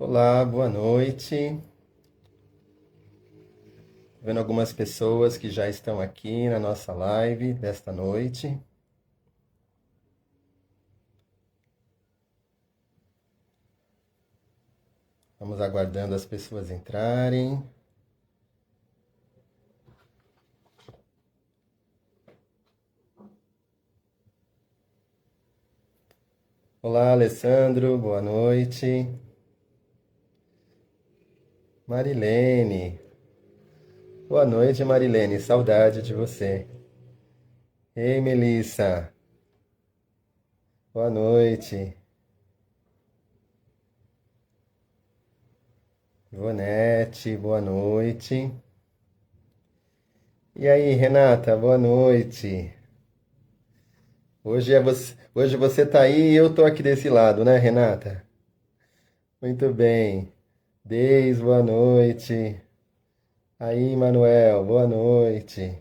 Olá, boa noite. Tô vendo algumas pessoas que já estão aqui na nossa live desta noite. Vamos aguardando as pessoas entrarem. Olá, Alessandro, boa noite. Marilene, boa noite, Marilene, saudade de você. Ei, Melissa, boa noite. Ivonete, boa noite. E aí, Renata, boa noite. Hoje você tá aí e eu tô aqui desse lado, né, Renata? Muito bem. Deis, boa noite. Aí, Manuel, boa noite.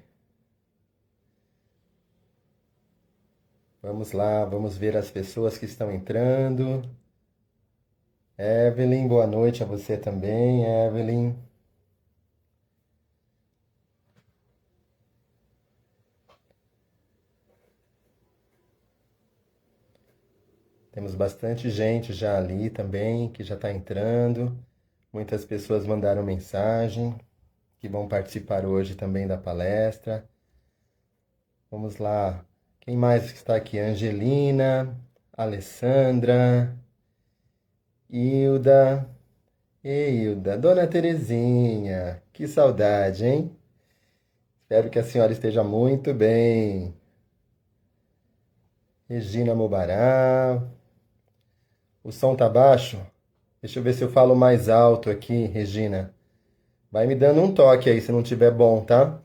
Vamos lá, vamos ver as pessoas que estão entrando. Evelyn, boa noite a você também, Evelyn. Temos bastante gente já ali também que já está entrando. Muitas pessoas mandaram mensagem que vão participar hoje também da palestra. Vamos lá. Quem mais está aqui? Angelina, Alessandra, Hilda. Ei, Hilda, Dona Terezinha, que saudade, hein? Espero que a senhora esteja muito bem. Regina Mubará. O som tá baixo? Deixa eu ver se eu falo mais alto aqui, Regina. Vai me dando um toque aí se não tiver bom, tá?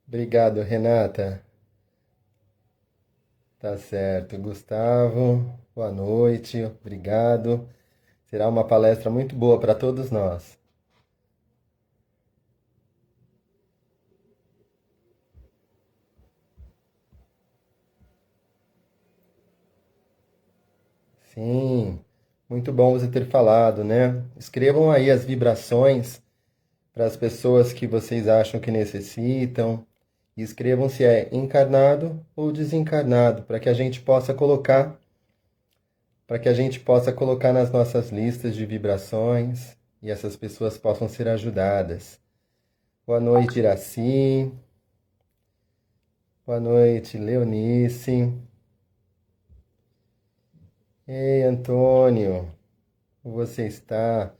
Obrigado, Renata. Tá certo. Gustavo, boa noite. Obrigado. Será uma palestra muito boa para todos nós. Sim, muito bom você ter falado, né? Escrevam aí as vibrações para as pessoas que vocês acham que necessitam. E escrevam se é encarnado ou desencarnado, para que a gente possa colocar nas nossas listas de vibrações e essas pessoas possam ser ajudadas. Boa noite, Iraci. Boa noite, Leonice. Ei, Antônio, como você está?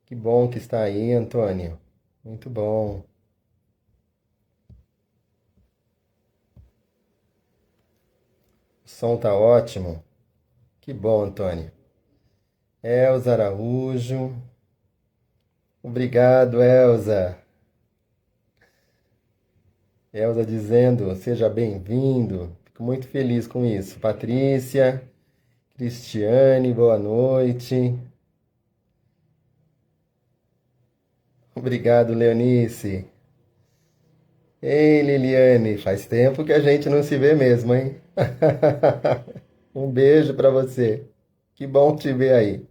Que bom que está aí, Antônio. Muito bom. O som tá ótimo. Que bom, Antônio. Elza Araújo. Obrigado, Elza. Elza dizendo, seja bem-vindo. Fico muito feliz com isso. Patrícia, Cristiane, boa noite. Obrigado, Leonice. Ei, Liliane, faz tempo que a gente não se vê mesmo, hein? Um beijo pra você. Que bom te ver aí.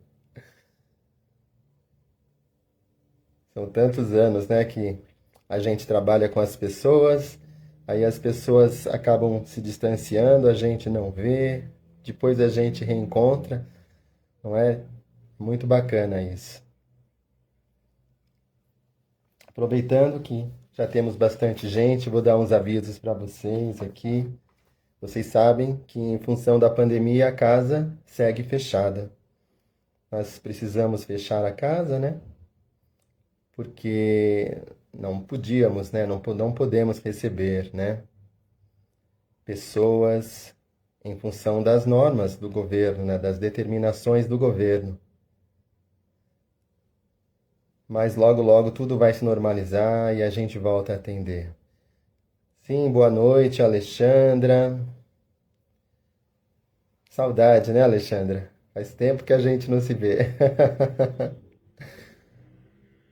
São tantos anos, né, que a gente trabalha com as pessoas, aí as pessoas acabam se distanciando, a gente não vê, depois a gente reencontra, não é? Muito bacana isso. Aproveitando que já temos bastante gente, vou dar uns avisos para vocês aqui. Vocês sabem que em função da pandemia a casa segue fechada. Nós precisamos fechar a casa, né? Porque não podíamos, né? Não podemos receber, né? Pessoas em função das normas do governo, né? Das determinações do governo. Mas logo, logo tudo vai se normalizar e a gente volta a atender. Sim, boa noite, Alexandra. Saudade, né, Alexandra? Faz tempo que a gente não se vê.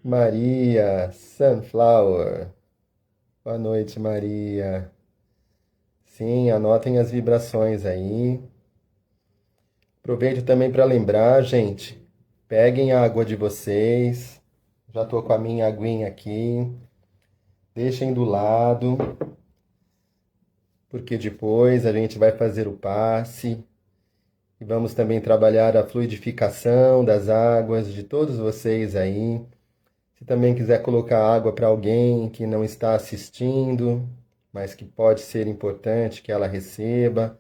Maria Sunflower. Boa noite, Maria. Sim, anotem as vibrações aí. Aproveito também para lembrar, gente, peguem a água de vocês. Já tô com a minha aguinha aqui. Deixem do lado, porque depois a gente vai fazer o passe e vamos também trabalhar a fluidificação das águas de todos vocês aí. Se também quiser colocar água para alguém que não está assistindo, mas que pode ser importante que ela receba,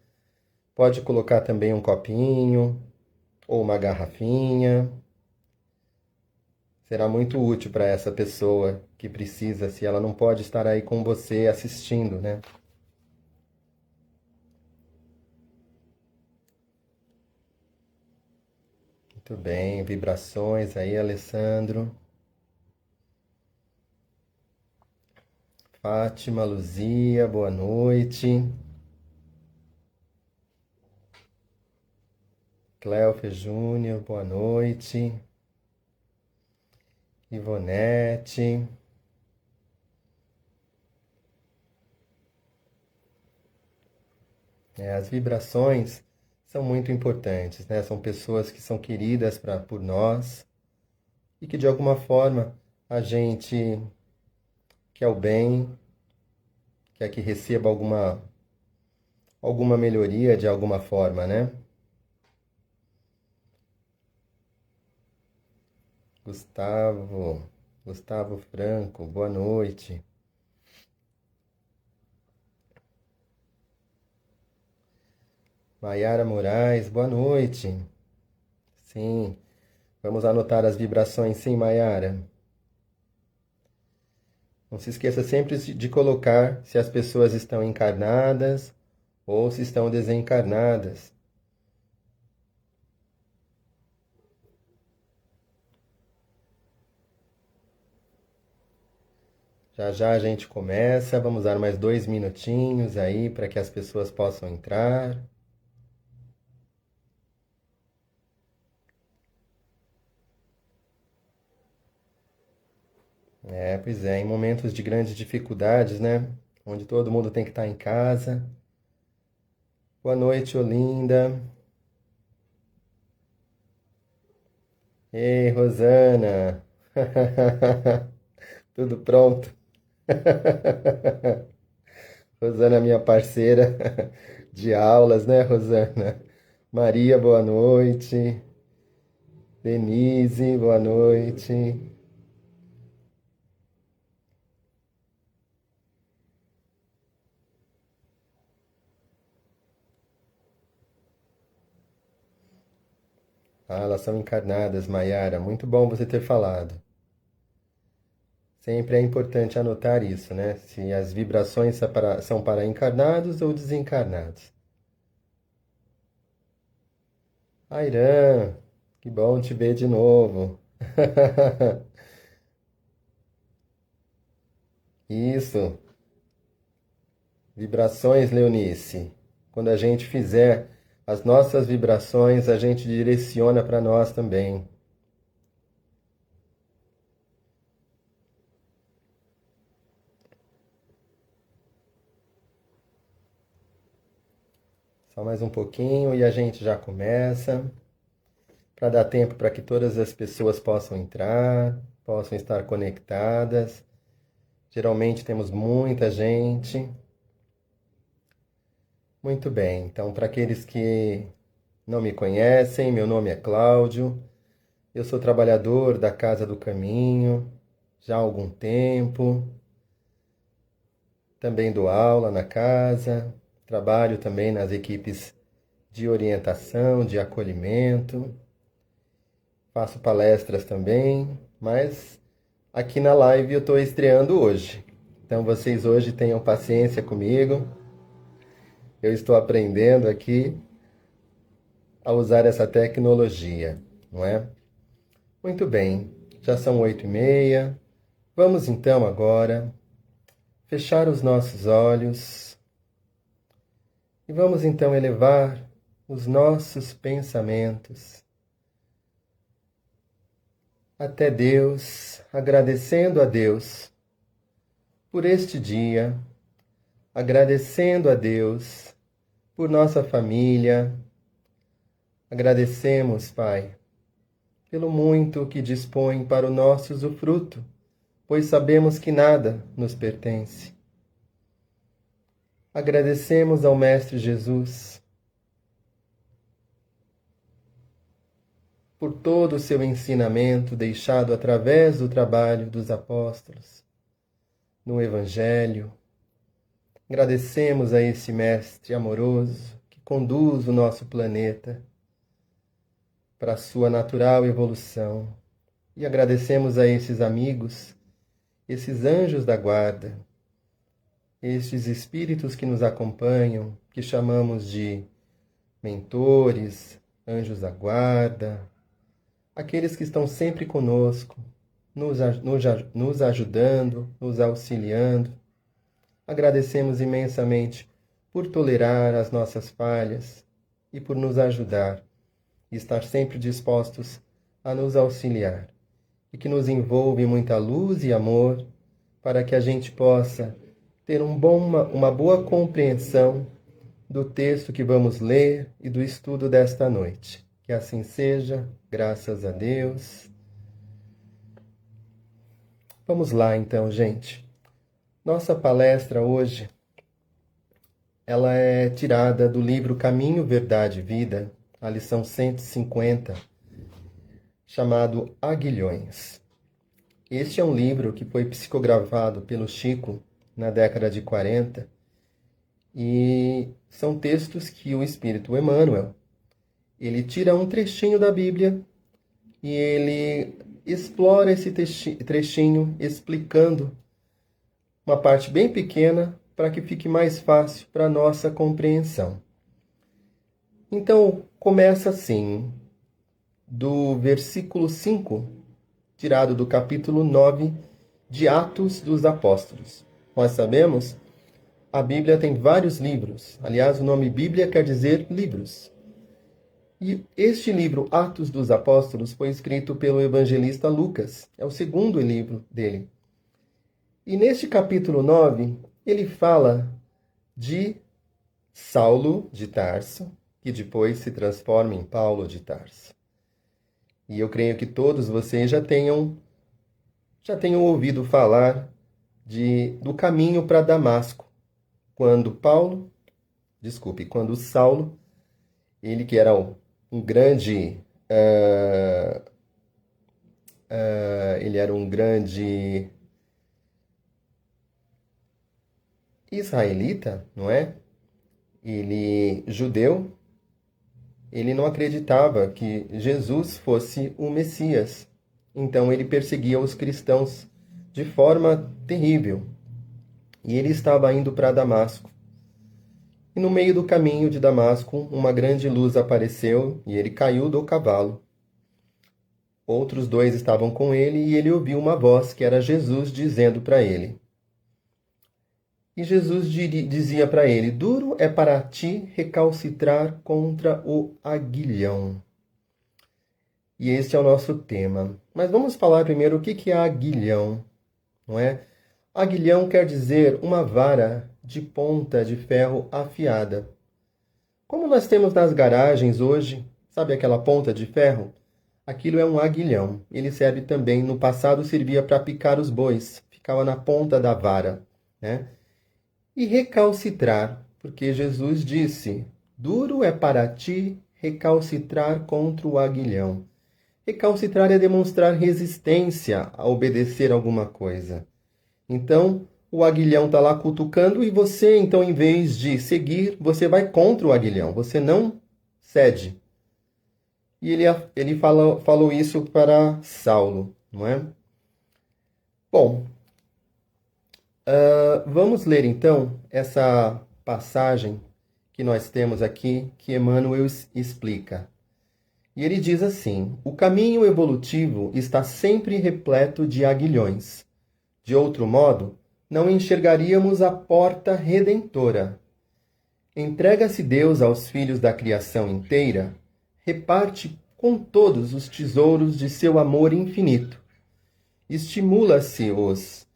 pode colocar também um copinho ou uma garrafinha. Será muito útil para essa pessoa que precisa, se ela não pode estar aí com você assistindo, né? Muito bem, vibrações aí, Alessandro. Fátima, Luzia, boa noite. Cléofe Júnior, boa noite. Ivonete. As vibrações são muito importantes, né? São pessoas que são queridas por nós e que de alguma forma a gente quer o bem, quer que receba alguma melhoria de alguma forma, né? Gustavo Franco, boa noite. Maiara Moraes, boa noite. Sim, vamos anotar as vibrações, sim, Maiara. Não se esqueça sempre de colocar se as pessoas estão encarnadas ou se estão desencarnadas. Já já a gente começa, vamos dar mais 2 minutinhos aí para que as pessoas possam entrar. Pois é, em momentos de grandes dificuldades, né? Onde todo mundo tem que estar em casa. Boa noite, Olinda. Ei, Rosana. Tudo pronto? Rosana, minha parceira de aulas, né, Rosana? Maria, boa noite. Denise, boa noite. Ah, elas são encarnadas, Maiara. Muito bom você ter falado. Sempre é importante anotar isso, né? Se as vibrações são para encarnados ou desencarnados. Irã, que bom te ver de novo. Isso, vibrações, Leonice. Quando a gente fizer as nossas vibrações, a gente direciona para nós também. Só mais um pouquinho e a gente já começa, para dar tempo para que todas as pessoas possam entrar, possam estar conectadas. Geralmente temos muita gente. Muito bem, então para aqueles que não me conhecem, meu nome é Cláudio, eu sou trabalhador da Casa do Caminho já há algum tempo, também dou aula na casa, trabalho também nas equipes de orientação, de acolhimento, faço palestras também, mas aqui na live eu estou estreando hoje. Então vocês hoje tenham paciência comigo, eu estou aprendendo aqui a usar essa tecnologia, não é? Muito bem, já são 8h30. Vamos então agora fechar os nossos olhos e vamos então elevar os nossos pensamentos até Deus, agradecendo a Deus por este dia, agradecendo a Deus por nossa família. Agradecemos, Pai, pelo muito que dispõe para o nosso usufruto, pois sabemos que nada nos pertence. Agradecemos ao Mestre Jesus por todo o seu ensinamento deixado através do trabalho dos apóstolos, no Evangelho. Agradecemos a esse Mestre amoroso que conduz o nosso planeta para a sua natural evolução. E agradecemos a esses amigos, esses anjos da guarda, estes espíritos que nos acompanham, que chamamos de mentores, anjos da guarda, aqueles que estão sempre conosco, nos ajudando, nos auxiliando. Agradecemos imensamente por tolerar as nossas falhas e por nos ajudar e estar sempre dispostos a nos auxiliar, e que nos envolve muita luz e amor para que a gente possa ter uma boa compreensão do texto que vamos ler e do estudo desta noite. Que assim seja, graças a Deus. Vamos lá então, gente. Nossa palestra hoje, ela é tirada do livro Caminho, Verdade e Vida, a lição 150, chamado Aguilhões. Este é um livro que foi psicografado pelo Chico na década de 40 e são textos que o Espírito Emmanuel, ele tira um trechinho da Bíblia e ele explora esse trechinho explicando uma parte bem pequena para que fique mais fácil para a nossa compreensão. Então, começa assim, do versículo 5, tirado do capítulo 9 de Atos dos Apóstolos. Nós sabemos, a Bíblia tem vários livros. Aliás, o nome Bíblia quer dizer livros. E este livro, Atos dos Apóstolos, foi escrito pelo evangelista Lucas. É o segundo livro dele. E neste capítulo 9, ele fala de Saulo de Tarso, que depois se transforma em Paulo de Tarso. E eu creio que todos vocês já tenham ouvido falar do caminho para Damasco, quando Saulo, ele que era um grande israelita, não é? Ele judeu, ele não acreditava que Jesus fosse o Messias. Então ele perseguia os cristãos de forma terrível. E ele estava indo para Damasco. E no meio do caminho de Damasco, uma grande luz apareceu e ele caiu do cavalo. Outros dois estavam com ele e ele ouviu uma voz que era Jesus dizendo para ele. E Jesus dizia para ele, duro é para ti recalcitrar contra o aguilhão. E este é o nosso tema. Mas vamos falar primeiro o que é aguilhão, não é? Aguilhão quer dizer uma vara de ponta de ferro afiada. Como nós temos nas garagens hoje, sabe aquela ponta de ferro? Aquilo é um aguilhão. Ele serve também, no passado servia para picar os bois, ficava na ponta da vara, né? E recalcitrar, porque Jesus disse, duro é para ti recalcitrar contra o aguilhão. Recalcitrar é demonstrar resistência a obedecer alguma coisa. Então, o aguilhão está lá cutucando e você, então, em vez de seguir, você vai contra o aguilhão, você não cede. E ele falou isso para Saulo, não é? Bom, vamos ler então essa passagem que nós temos aqui, que Emmanuel explica. E ele diz assim, o caminho evolutivo está sempre repleto de aguilhões. De outro modo, não enxergaríamos a porta redentora. Entrega-se Deus aos filhos da criação inteira, reparte com todos os tesouros de seu amor infinito. Estimula-se-os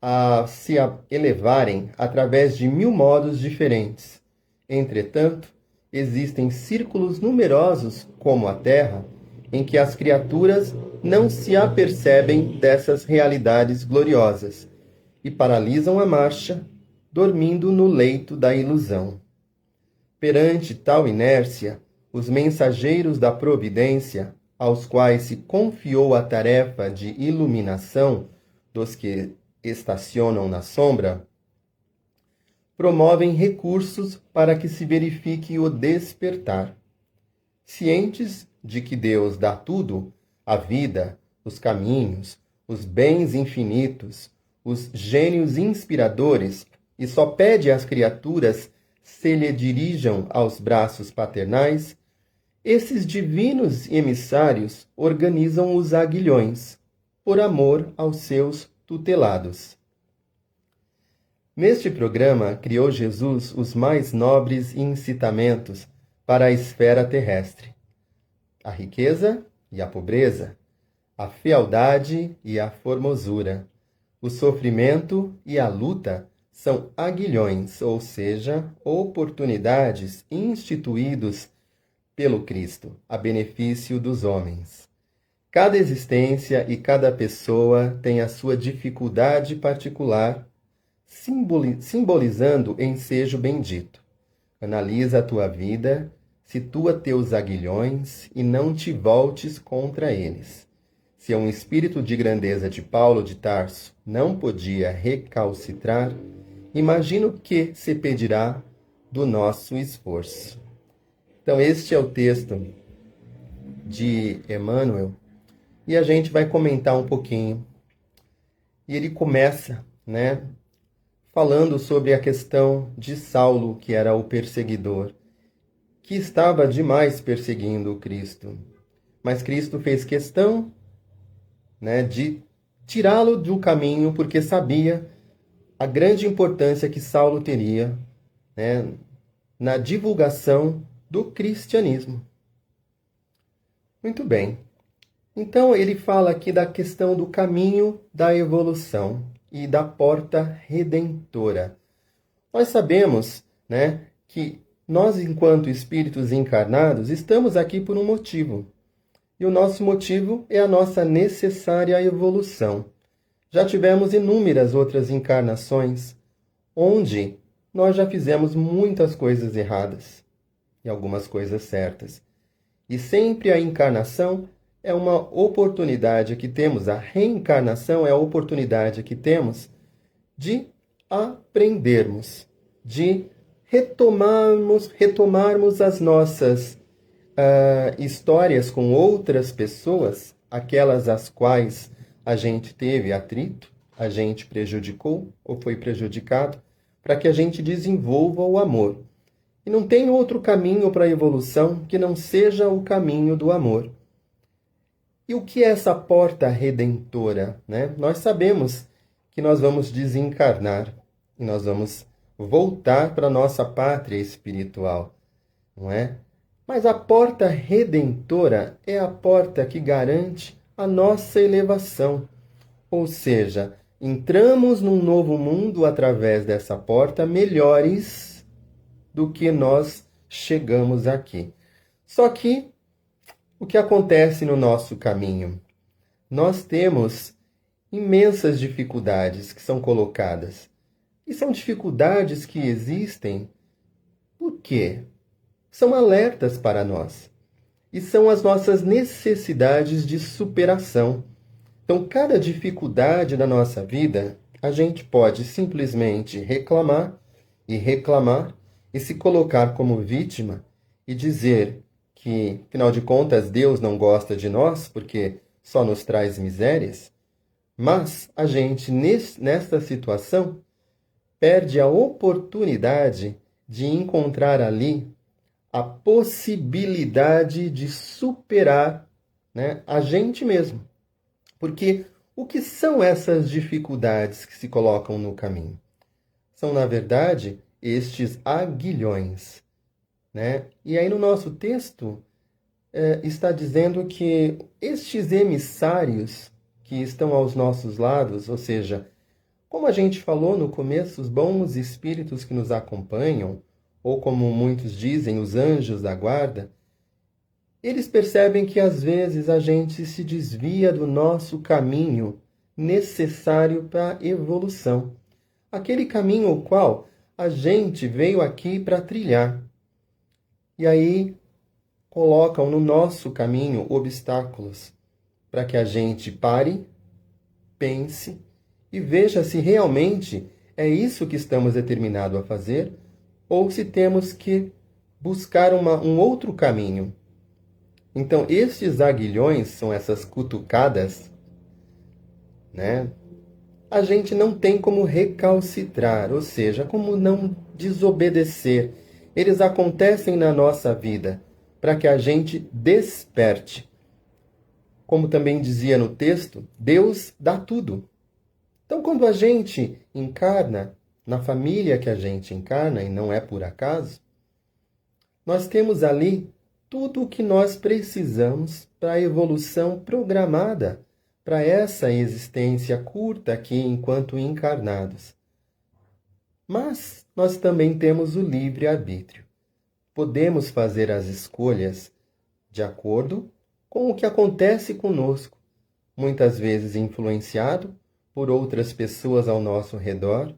a se elevarem através de 1000 modos diferentes. Entretanto, existem círculos numerosos, como a Terra, em que as criaturas não se apercebem dessas realidades gloriosas e paralisam a marcha, dormindo no leito da ilusão. Perante tal inércia, os mensageiros da providência, aos quais se confiou a tarefa de iluminação dos que estacionam na sombra, promovem recursos para que se verifique o despertar. Cientes de que Deus dá tudo, a vida, os caminhos, os bens infinitos, os gênios inspiradores, e só pede às criaturas se lhe dirijam aos braços paternais, esses divinos emissários organizam os aguilhões, por amor aos seus tutelados. Neste programa, criou Jesus os mais nobres incitamentos para a esfera terrestre: a riqueza e a pobreza, a fealdade e a formosura, o sofrimento e a luta são aguilhões, ou seja, oportunidades instituídos pelo Cristo, a benefício dos homens. Cada existência e cada pessoa tem a sua dificuldade particular, simbolizando ensejo bendito. Analisa a tua vida, situa teus aguilhões e não te voltes contra eles. Se um espírito de grandeza de Paulo de Tarso não podia recalcitrar, imagino que se pedirá do nosso esforço. Então, este é o texto de Emmanuel, e a gente vai comentar um pouquinho. E ele começa, falando sobre a questão de Saulo, que era o perseguidor, que estava demais perseguindo o Cristo. Mas Cristo fez questão, de tirá-lo do caminho, porque sabia a grande importância que Saulo teria, na divulgação do cristianismo. Muito bem. Então ele fala aqui da questão do caminho da evolução e da porta redentora. Nós sabemos, que nós, enquanto espíritos encarnados, estamos aqui por um motivo. E o nosso motivo é a nossa necessária evolução. Já tivemos inúmeras outras encarnações, onde nós já fizemos muitas coisas erradas e algumas coisas certas. E sempre a encarnação é uma oportunidade que temos, a reencarnação é a oportunidade que temos de aprendermos, de retomarmos as nossas histórias com outras pessoas, aquelas às quais a gente teve atrito, a gente prejudicou ou foi prejudicado, para que a gente desenvolva o amor. E não tem outro caminho para a evolução que não seja o caminho do amor. E o que é essa porta redentora? Nós sabemos que nós vamos desencarnar e nós vamos voltar para a nossa pátria espiritual, não é? Mas a porta redentora é a porta que garante a nossa elevação. Ou seja, entramos num novo mundo através dessa porta melhores do que nós chegamos aqui. Só que o que acontece no nosso caminho? Nós temos imensas dificuldades que são colocadas. E são dificuldades que existem por quê? São alertas para nós. E são as nossas necessidades de superação. Então, cada dificuldade da nossa vida, a gente pode simplesmente reclamar e se colocar como vítima e dizer que, afinal de contas, Deus não gosta de nós porque só nos traz misérias. Mas a gente, nesta situação, perde a oportunidade de encontrar ali a possibilidade de superar, a gente mesmo. Porque o que são essas dificuldades que se colocam no caminho? São, na verdade, estes aguilhões, né? E aí no nosso texto está dizendo que estes emissários que estão aos nossos lados, ou seja, como a gente falou no começo, os bons espíritos que nos acompanham, ou como muitos dizem, os anjos da guarda, eles percebem que às vezes a gente se desvia do nosso caminho necessário para a evolução. Aquele caminho o qual a gente veio aqui para trilhar. E aí colocam no nosso caminho obstáculos para que a gente pare, pense e veja se realmente é isso que estamos determinados a fazer ou se temos que buscar um outro caminho. Então, estes aguilhões são essas cutucadas, né? A gente não tem como recalcitrar, ou seja, como não desobedecer. Eles acontecem na nossa vida para que a gente desperte. Como também dizia no texto, Deus dá tudo. Então, quando a gente encarna, na família que a gente encarna, e não é por acaso, nós temos ali tudo o que nós precisamos para a evolução programada, para essa existência curta aqui enquanto encarnados. Mas nós também temos o livre-arbítrio. Podemos fazer as escolhas de acordo com o que acontece conosco, muitas vezes influenciado por outras pessoas ao nosso redor,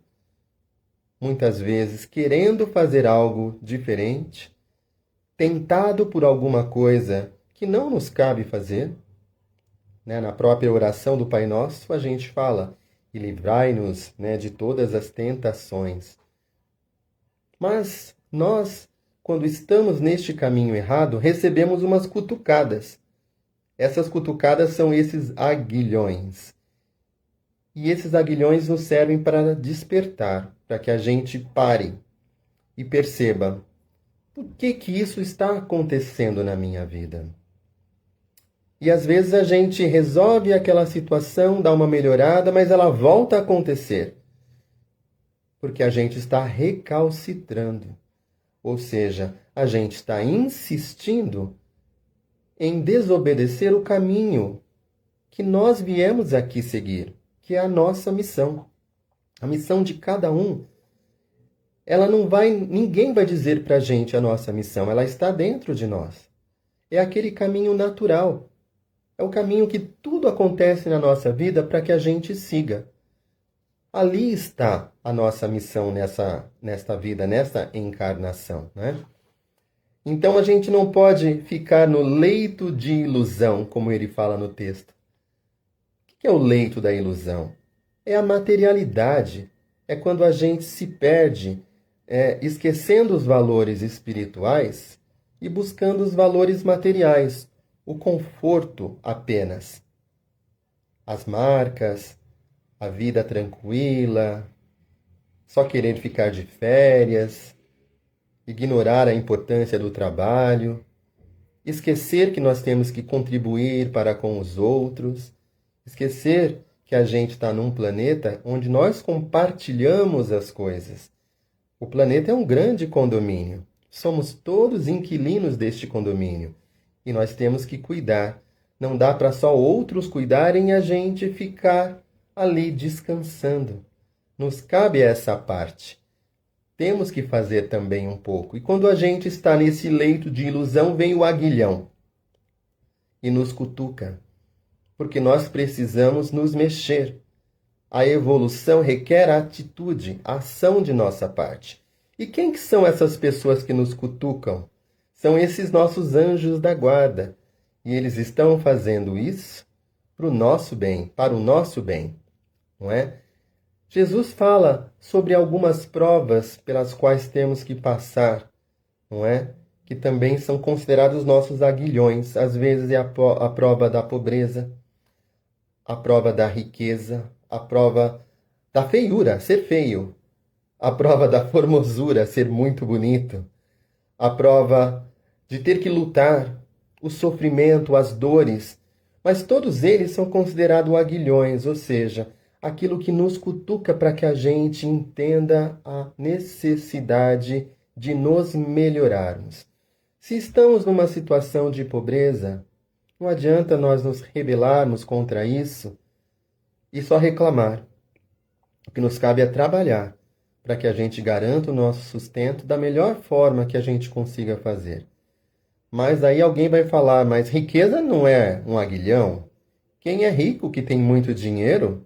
muitas vezes querendo fazer algo diferente, tentado por alguma coisa que não nos cabe fazer. Na própria oração do Pai Nosso, a gente fala, e livrai-nos de todas as tentações. Mas nós, quando estamos neste caminho errado, recebemos umas cutucadas. Essas cutucadas são esses aguilhões. E esses aguilhões nos servem para despertar, para que a gente pare e perceba por que isso está acontecendo na minha vida. E às vezes a gente resolve aquela situação, dá uma melhorada, mas ela volta a acontecer. Porque a gente está recalcitrando. Ou seja, a gente está insistindo em desobedecer o caminho que nós viemos aqui seguir, que é a nossa missão. A missão de cada um, ninguém vai dizer para a gente a nossa missão, ela está dentro de nós. É aquele caminho natural. É o caminho que tudo acontece na nossa vida para que a gente siga. Ali está a nossa missão nesta vida, nesta encarnação, né? Então a gente não pode ficar no leito de ilusão, como ele fala no texto. O que é o leito da ilusão? É a materialidade. É quando a gente se perde, esquecendo os valores espirituais e buscando os valores materiais. O conforto apenas. As marcas, a vida tranquila, só querer ficar de férias, ignorar a importância do trabalho, esquecer que nós temos que contribuir para com os outros, esquecer que a gente está num planeta onde nós compartilhamos as coisas. O planeta é um grande condomínio. Somos todos inquilinos deste condomínio. E nós temos que cuidar. Não dá para só outros cuidarem e a gente ficar ali descansando. Nos cabe essa parte. Temos que fazer também um pouco. E quando a gente está nesse leito de ilusão, vem o aguilhão e nos cutuca. Porque nós precisamos nos mexer. A evolução requer atitude, ação de nossa parte. E quem que são essas pessoas que nos cutucam? São esses nossos anjos da guarda. E eles estão fazendo isso para o nosso bem, não é? Jesus fala sobre algumas provas pelas quais temos que passar, não é? Que também são considerados nossos aguilhões. Às vezes é a prova da pobreza, a prova da riqueza, a prova da feiura, ser feio, a prova da formosura, ser muito bonito, a prova de ter que lutar, o sofrimento, as dores, mas todos eles são considerados aguilhões, ou seja, aquilo que nos cutuca para que a gente entenda a necessidade de nos melhorarmos. Se estamos numa situação de pobreza, não adianta nós nos rebelarmos contra isso e só reclamar. O que nos cabe é trabalhar para que a gente garanta o nosso sustento da melhor forma que a gente consiga fazer. Mas aí alguém vai falar, mas riqueza não é um aguilhão? Quem é rico que tem muito dinheiro,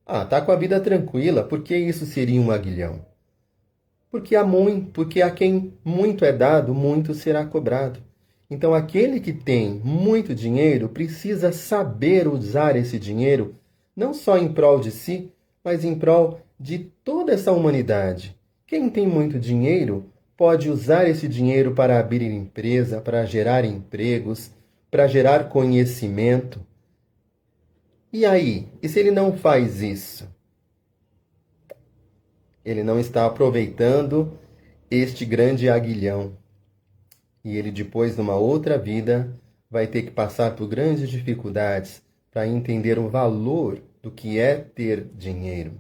tá com a vida tranquila. Por que isso seria um aguilhão? Porque a quem muito é dado, muito será cobrado. Então aquele que tem muito dinheiro precisa saber usar esse dinheiro, não só em prol de si, mas em prol de toda essa humanidade. Quem tem muito dinheiro pode usar esse dinheiro para abrir empresa, para gerar empregos, para gerar conhecimento. E aí? E se ele não faz isso? Ele não está aproveitando este grande aguilhão. E ele depois, numa outra vida, vai ter que passar por grandes dificuldades para entender o valor do que é ter dinheiro.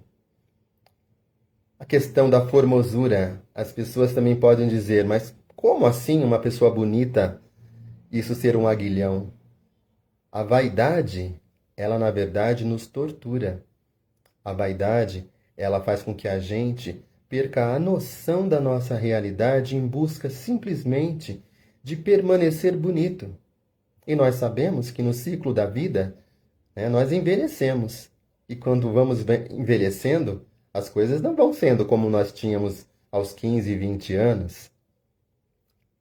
A questão da formosura, as pessoas também podem dizer, mas como assim uma pessoa bonita, isso ser um aguilhão? A vaidade, ela na verdade nos tortura. A vaidade, ela faz com que a gente perca a noção da nossa realidade em busca simplesmente de permanecer bonito. E nós sabemos que no ciclo da vida, nós envelhecemos. E quando vamos envelhecendo, as coisas não vão sendo como nós tínhamos aos 15, 20 anos.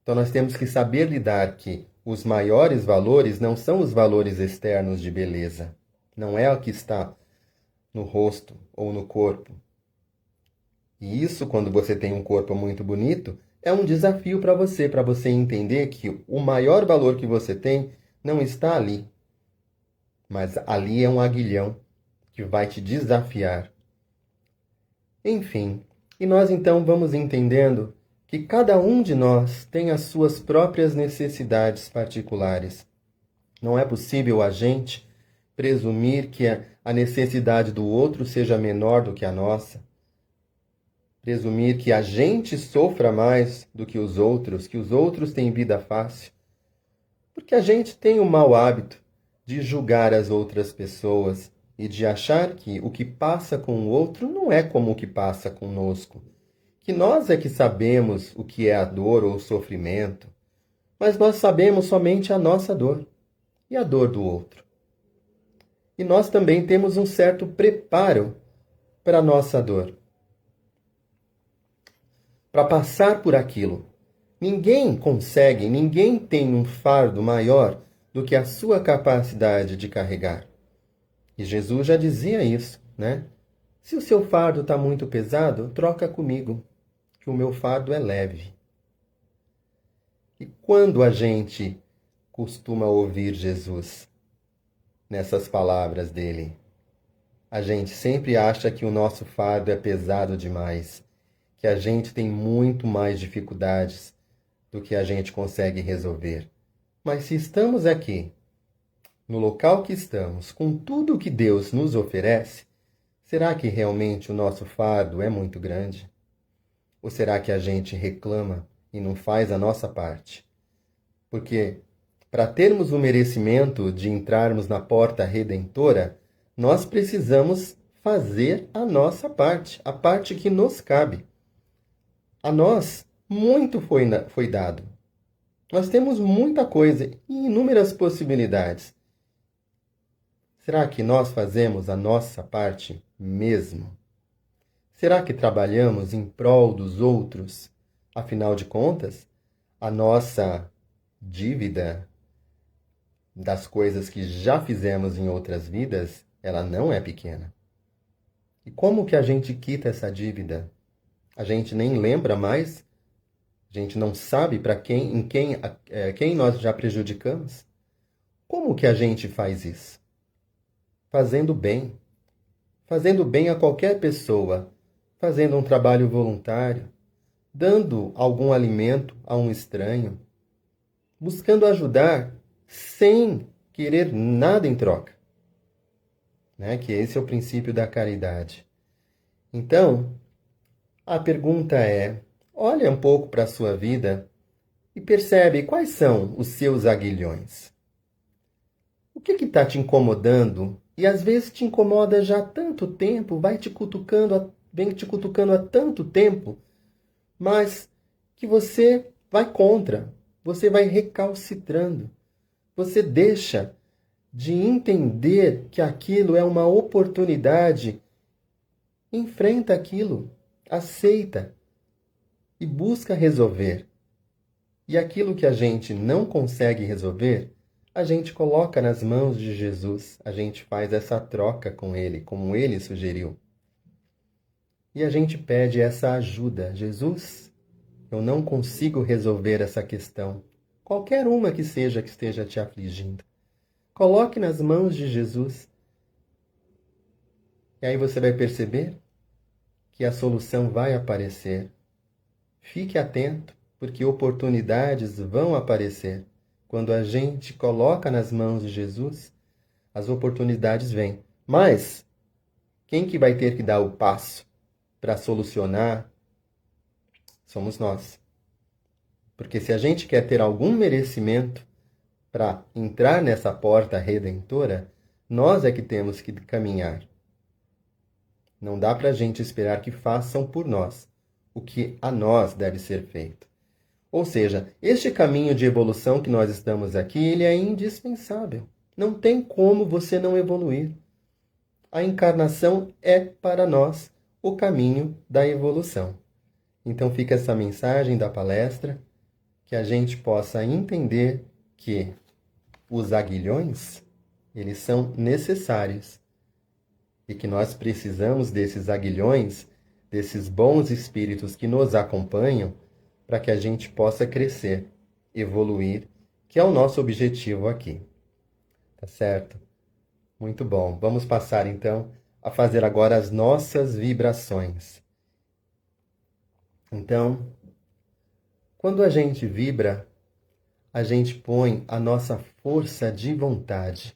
Então nós temos que saber lidar que os maiores valores não são os valores externos de beleza. Não é o que está no rosto ou no corpo. E isso, quando você tem um corpo muito bonito, é um desafio para você entender que o maior valor que você tem não está ali. Mas ali é um aguilhão que vai te desafiar. Enfim, e nós então vamos entendendo que cada um de nós tem as suas próprias necessidades particulares. Não é possível a gente presumir que a necessidade do outro seja menor do que a nossa. Presumir que a gente sofra mais do que os outros têm vida fácil. Porque a gente tem o mau hábito de julgar as outras pessoas e de achar que o que passa com o outro não é como o que passa conosco. Que nós é que sabemos o que é a dor ou o sofrimento, mas nós sabemos somente a nossa dor e a dor do outro. E nós também temos um certo preparo para a nossa dor, para passar por aquilo. Ninguém tem um fardo maior do que a sua capacidade de carregar. E Jesus já dizia isso, né? Se o seu fardo está muito pesado, troca comigo, que o meu fardo é leve. E quando a gente costuma ouvir Jesus nessas palavras dele, a gente sempre acha que o nosso fardo é pesado demais, que a gente tem muito mais dificuldades do que a gente consegue resolver. Mas se estamos aqui, no local que estamos, com tudo o que Deus nos oferece, será que realmente o nosso fardo é muito grande? Ou será que a gente reclama e não faz a nossa parte? Porque para termos o merecimento de entrarmos na porta redentora, nós precisamos fazer a nossa parte, a parte que nos cabe. A nós, muito foi dado. Nós temos muita coisa e inúmeras possibilidades. Será que nós fazemos a nossa parte mesmo? Será que trabalhamos em prol dos outros? Afinal de contas, a nossa dívida das coisas que já fizemos em outras vidas, ela não é pequena. E como que a gente quita essa dívida? A gente nem lembra mais? A gente não sabe para quem nós já prejudicamos? Como que a gente faz isso? Fazendo bem a qualquer pessoa, fazendo um trabalho voluntário, dando algum alimento a um estranho, buscando ajudar sem querer nada em troca. né? Que esse é o princípio da caridade. Então, a pergunta é: olha um pouco para a sua vida e percebe quais são os seus aguilhões. O que está te incomodando? E às vezes te incomoda já há tanto tempo, vem te cutucando há tanto tempo, mas que você vai contra, você vai recalcitrando, você deixa de entender que aquilo é uma oportunidade, enfrenta aquilo, aceita e busca resolver. E aquilo que a gente não consegue resolver, a gente coloca nas mãos de Jesus, a gente faz essa troca com Ele, como Ele sugeriu. E a gente pede essa ajuda. Jesus, eu não consigo resolver essa questão, qualquer uma que esteja te afligindo. Coloque nas mãos de Jesus. E aí você vai perceber que a solução vai aparecer. Fique atento, porque oportunidades vão aparecer. Quando a gente coloca nas mãos de Jesus, as oportunidades vêm. Mas quem que vai ter que dar o passo para solucionar somos nós. Porque se a gente quer ter algum merecimento para entrar nessa porta redentora, nós é que temos que caminhar. Não dá para a gente esperar que façam por nós o que a nós deve ser feito. Ou seja, este caminho de evolução que nós estamos aqui, ele é indispensável. Não tem como você não evoluir. A encarnação é para nós o caminho da evolução. Então fica essa mensagem da palestra, que a gente possa entender que os aguilhões, eles são necessários e que nós precisamos desses aguilhões, desses bons espíritos que nos acompanham, para que a gente possa crescer, evoluir, que é o nosso objetivo aqui. Tá certo? Muito bom. Vamos passar então a fazer agora as nossas vibrações. Então, quando a gente vibra, a gente põe a nossa força de vontade.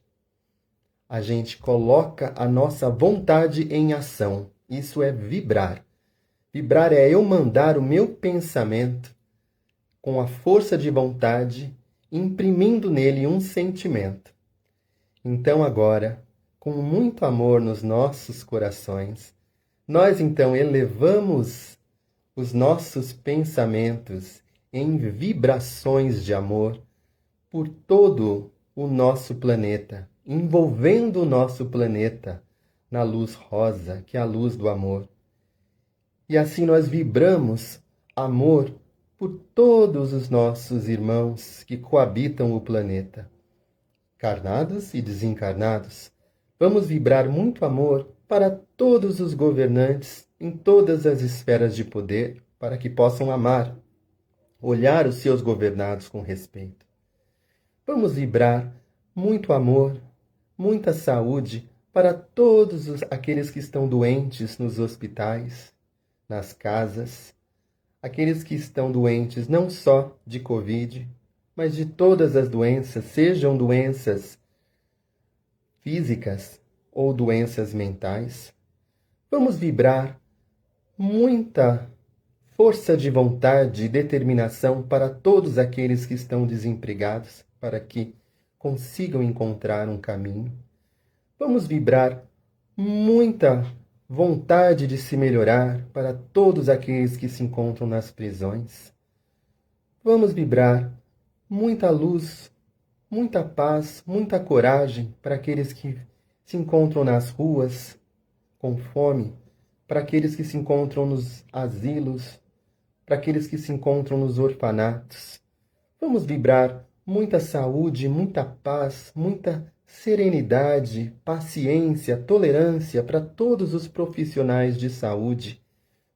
A gente coloca a nossa vontade em ação. Isso é vibrar. Vibrar é eu mandar o meu pensamento com a força de vontade, imprimindo nele um sentimento. Então agora, com muito amor nos nossos corações, nós então elevamos os nossos pensamentos em vibrações de amor por todo o nosso planeta, envolvendo o nosso planeta na luz rosa, que é a luz do amor. E assim nós vibramos amor por todos os nossos irmãos que coabitam o planeta, encarnados e desencarnados. Vamos vibrar muito amor para todos os governantes em todas as esferas de poder, para que possam amar, olhar os seus governados com respeito. Vamos vibrar muito amor, muita saúde para todos aqueles que estão doentes nos hospitais, nas casas, aqueles que estão doentes não só de Covid, mas de todas as doenças, sejam doenças físicas ou doenças mentais. Vamos vibrar muita força de vontade e determinação para todos aqueles que estão desempregados, para que consigam encontrar um caminho. Vamos vibrar muita vontade de se melhorar para todos aqueles que se encontram nas prisões. Vamos vibrar muita luz, muita paz, muita coragem para aqueles que se encontram nas ruas com fome, para aqueles que se encontram nos asilos, para aqueles que se encontram nos orfanatos. Vamos vibrar muita saúde, muita paz, muita serenidade, paciência, tolerância para todos os profissionais de saúde,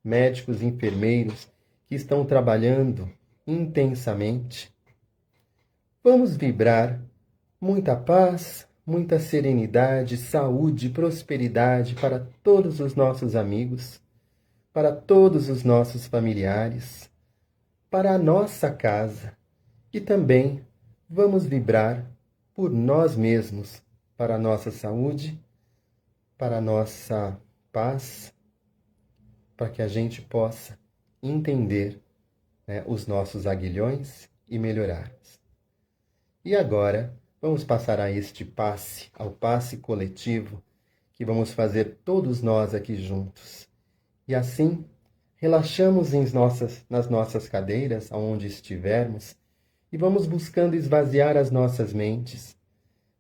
médicos, enfermeiros, que estão trabalhando intensamente. Vamos vibrar muita paz, muita serenidade, saúde, prosperidade para todos os nossos amigos, para todos os nossos familiares, para a nossa casa e também vamos vibrar por nós mesmos, para a nossa saúde, para a nossa paz, para que a gente possa entender, né, os nossos aguilhões e melhorarmos. E agora, vamos passar a este passe, ao passe coletivo, que vamos fazer todos nós aqui juntos. E assim, relaxamos nas nossas cadeiras, aonde estivermos, e vamos buscando esvaziar as nossas mentes.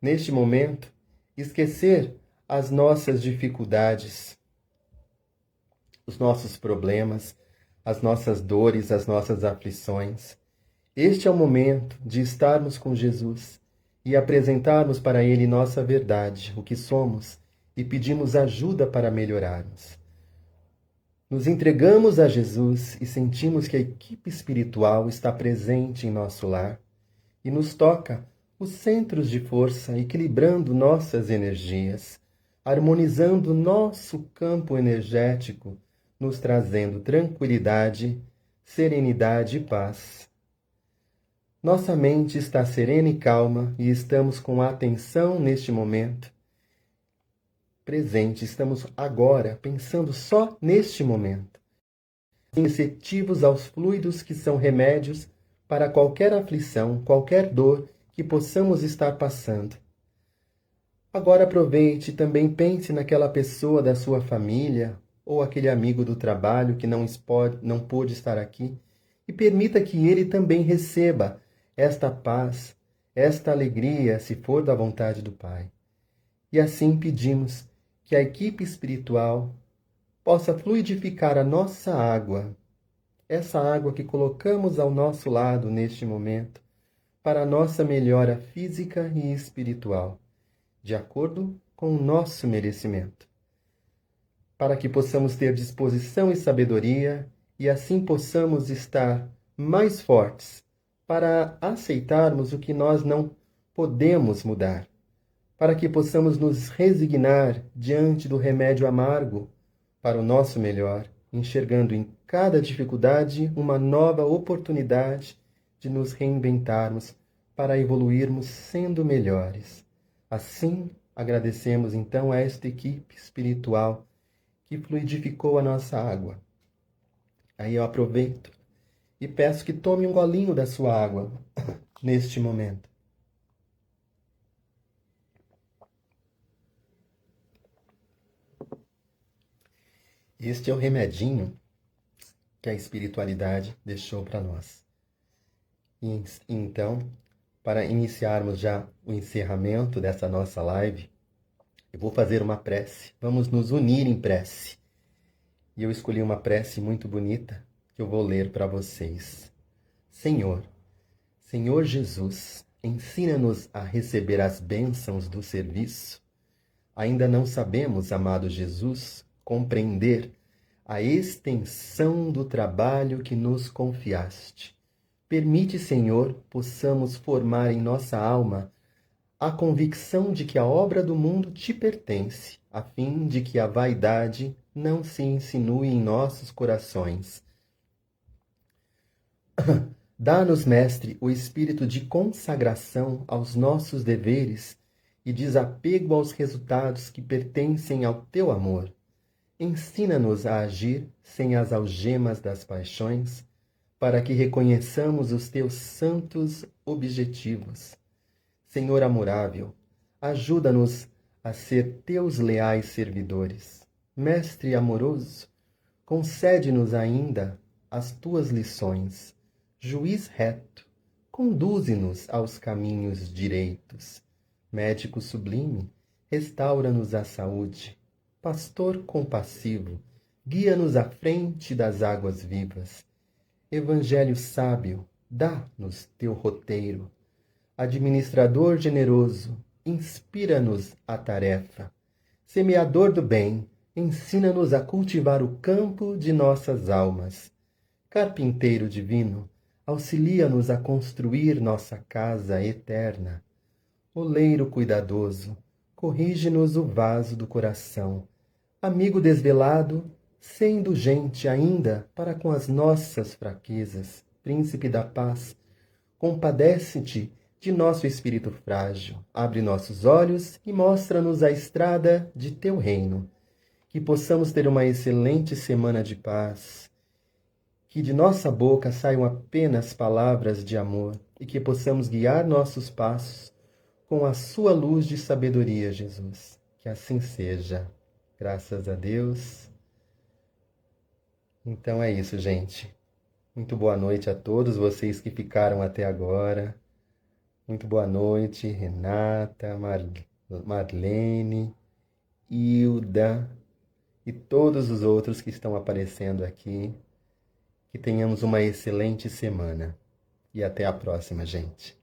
Neste momento, esquecer as nossas dificuldades, os nossos problemas, as nossas dores, as nossas aflições. Este é o momento de estarmos com Jesus e apresentarmos para Ele nossa verdade, o que somos, e pedimos ajuda para melhorarmos. Nos entregamos a Jesus e sentimos que a equipe espiritual está presente em nosso lar e nos toca os centros de força, equilibrando nossas energias, harmonizando nosso campo energético, nos trazendo tranquilidade, serenidade e paz. Nossa mente está serena e calma e estamos com atenção neste momento presente, estamos agora pensando só neste momento, receptivos aos fluidos que são remédios para qualquer aflição, qualquer dor que possamos estar passando. Agora aproveite e também pense naquela pessoa da sua família ou aquele amigo do trabalho que não pôde estar aqui e permita que ele também receba esta paz, esta alegria, se for da vontade do Pai. E assim pedimos que a equipe espiritual possa fluidificar a nossa água, essa água que colocamos ao nosso lado neste momento, para a nossa melhora física e espiritual, de acordo com o nosso merecimento, para que possamos ter disposição e sabedoria e assim possamos estar mais fortes para aceitarmos o que nós não podemos mudar, para que possamos nos resignar diante do remédio amargo para o nosso melhor, enxergando em cada dificuldade uma nova oportunidade de nos reinventarmos para evoluirmos sendo melhores. Assim, agradecemos então a esta equipe espiritual que fluidificou a nossa água. Aí eu aproveito e peço que tome um golinho da sua água neste momento. Este é o remedinho que a espiritualidade deixou para nós. E, então, para iniciarmos já o encerramento dessa nossa live, eu vou fazer uma prece. Vamos nos unir em prece. E eu escolhi uma prece muito bonita que eu vou ler para vocês. Senhor Jesus, ensina-nos a receber as bênçãos do serviço. Ainda não sabemos, amado Jesus, compreender a extensão do trabalho que nos confiaste. Permite, Senhor, possamos formar em nossa alma a convicção de que a obra do mundo te pertence, a fim de que a vaidade não se insinue em nossos corações. Dá-nos, Mestre, o espírito de consagração aos nossos deveres e desapego aos resultados que pertencem ao teu amor. Ensina-nos a agir sem as algemas das paixões, para que reconheçamos os teus santos objetivos. Senhor amorável, ajuda-nos a ser teus leais servidores. Mestre amoroso, concede-nos ainda as tuas lições. Juiz reto, conduze-nos aos caminhos direitos. Médico sublime, restaura-nos a saúde. Pastor compassivo, guia-nos à frente das águas vivas. Evangelho sábio, dá-nos teu roteiro. Administrador generoso, inspira-nos a tarefa. Semeador do bem, ensina-nos a cultivar o campo de nossas almas. Carpinteiro divino, auxilia-nos a construir nossa casa eterna. Oleiro cuidadoso, corrige-nos o vaso do coração. Amigo desvelado, sê indulgente ainda para com as nossas fraquezas. Príncipe da paz, compadece-te de nosso espírito frágil. Abre nossos olhos e mostra-nos a estrada de teu reino. Que possamos ter uma excelente semana de paz. Que de nossa boca saiam apenas palavras de amor e que possamos guiar nossos passos com a sua luz de sabedoria, Jesus. Que assim seja. Graças a Deus. Então é isso, gente. Muito boa noite a todos vocês que ficaram até agora. Muito boa noite, Renata, Marlene, Hilda e todos os outros que estão aparecendo aqui. Que tenhamos uma excelente semana. E até a próxima, gente.